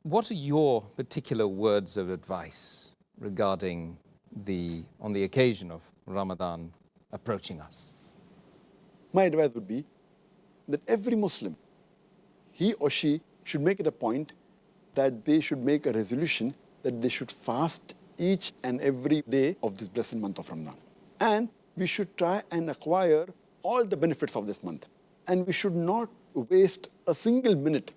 What are your particular words of advice regarding on the occasion of Ramadan approaching us? My advice would be that every Muslim, he or she should make it a point that they should make a resolution that they should fast each and every day of this blessed month of Ramadan. And we should try and acquire all the benefits of this month. And we should not waste a single minute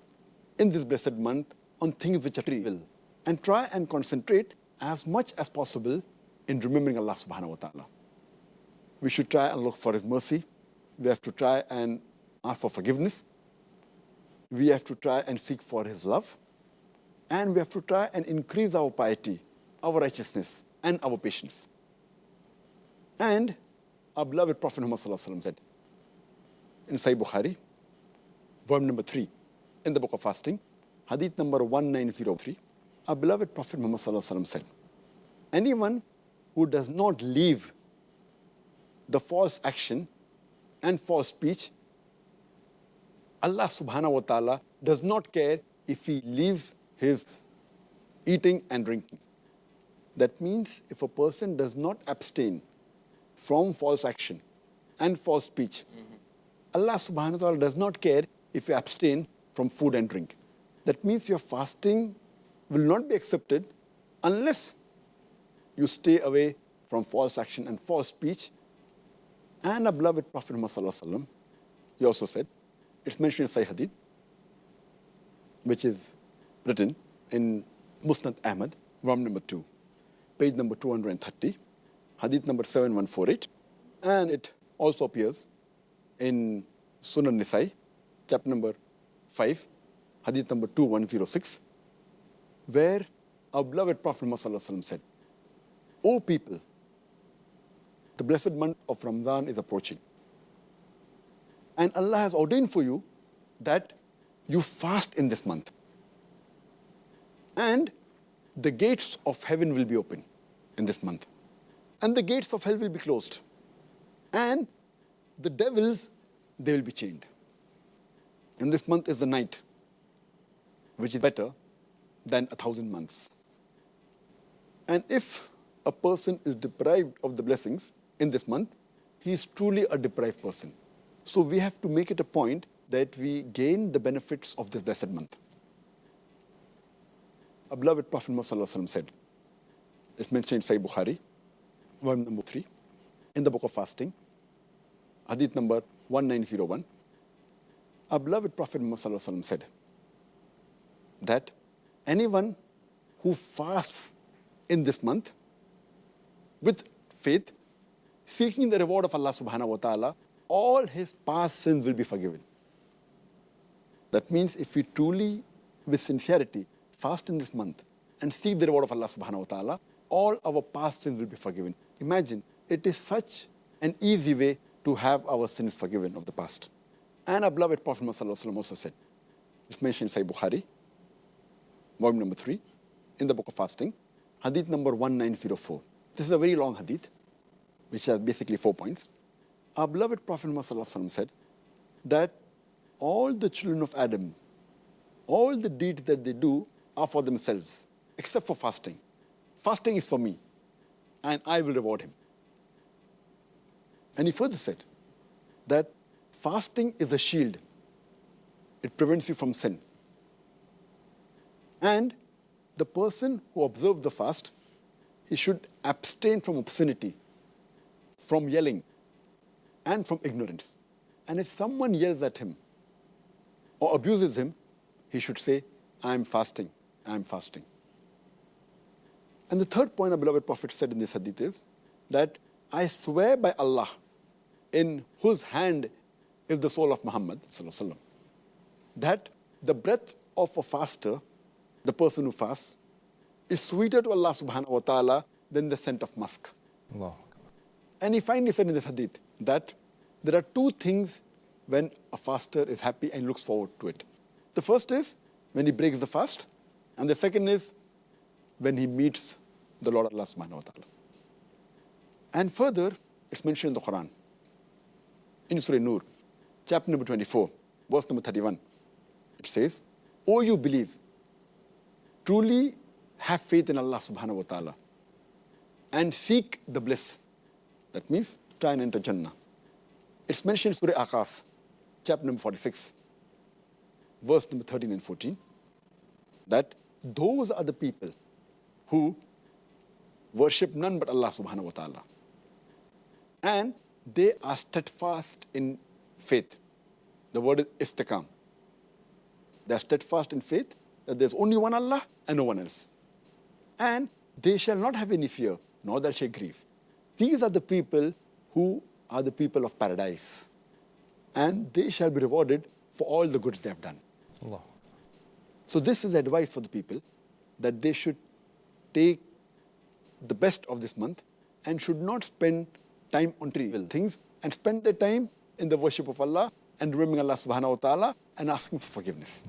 in this blessed month on things which are trivial. And try and concentrate as much as possible in remembering Allah subhanahu wa ta'ala. We should try and look for His mercy. We have to try and ask for forgiveness. We have to try and seek for His love. And we have to try and increase our piety, our righteousness, and our patience. And our beloved Prophet Muhammad said in Sahih Bukhari, volume number 3, in the book of fasting, hadith number 1903, our beloved Prophet Muhammad said, anyone who does not leave the false action and false speech, Allah subhanahu wa ta'ala does not care if he leaves his eating and drinking. That means if a person does not abstain from false action and false speech, Allah subhanahu wa ta'ala does not care if you abstain from food and drink. That means your fasting will not be accepted unless you stay away from false action and false speech. And our beloved Prophet Muhammad, he also said, it's mentioned in Sahih Hadith, which is written in Musnad Ahmad, volume number 2, page number 230, Hadith number 7148, and it also appears in Sunan Nisai, chapter number 5, Hadith number 2106, where our beloved Prophet Muhammad said, O people, the blessed month of Ramadan is approaching. And Allah has ordained for you that you fast in this month. And the gates of heaven will be open in this month. And the gates of hell will be closed. And the devils, they will be chained. And this month is the night, which is better than 1,000 months. And if a person is deprived of the blessings in this month, he is truly a deprived person. So we have to make it a point that we gain the benefits of this blessed month. Our beloved Prophet Muhammad said, it's mentioned in Sahih Bukhari, volume number 3, in the book of fasting, hadith number 1901. Our beloved Prophet Muhammad said that anyone who fasts in this month with faith, seeking the reward of Allah subhanahu wa ta'ala, all his past sins will be forgiven. That means if we truly, with sincerity, fast in this month and seek the reward of Allah subhanahu wa ta'ala, all our past sins will be forgiven. Imagine, it is such an easy way to have our sins forgiven of the past. And our beloved Prophet Muhammad also said, it's mentioned in Sahih Bukhari, volume number 3, in the book of fasting, hadith number 1904. This is a very long hadith, which has basically 4 points. Our beloved Prophet Muhammad said that all the children of Adam, all the deeds that they do are for themselves, except for fasting. Fasting is for me, and I will reward him. And he further said that fasting is a shield. It prevents you from sin. And the person who observes the fast, he should abstain from obscenity, from yelling, and from ignorance. And if someone yells at him or abuses him, he should say, I am fasting, I am fasting. And the third point our beloved Prophet said in this hadith is that I swear by Allah, in whose hand is the soul of Muhammad, that the breath of a faster, the person who fasts, is sweeter to Allah subhanahu wa ta'ala than the scent of musk. Allah. And he finally said in this hadith that there are two things when a faster is happy and looks forward to it. The first is when he breaks the fast, and the second is when he meets the Lord Allah subhanahu wa ta'ala. And further, it's mentioned in the Quran, in Surah Nur, chapter number 24, verse number 31. It says, O you believe, truly have faith in Allah subhanahu wa ta'ala and seek the bliss. That means try and enter Jannah. It's mentioned in Surah Aqaf, chapter number 46, verse number 13 and 14, that those are the people who worship none but Allah subhanahu wa ta'ala. And they are steadfast in faith. The word is istiqam. They are steadfast in faith that there's only one Allah and no one else. And they shall not have any fear, nor they shall grieve. These are the people who are the people of paradise. And they shall be rewarded for all the goods they have done. Allah. So this is advice for the people, that they should take the best of this month and should not spend time on trivial things and spend their time in the worship of Allah and remembering Allah subhanahu wa ta'ala and asking for forgiveness.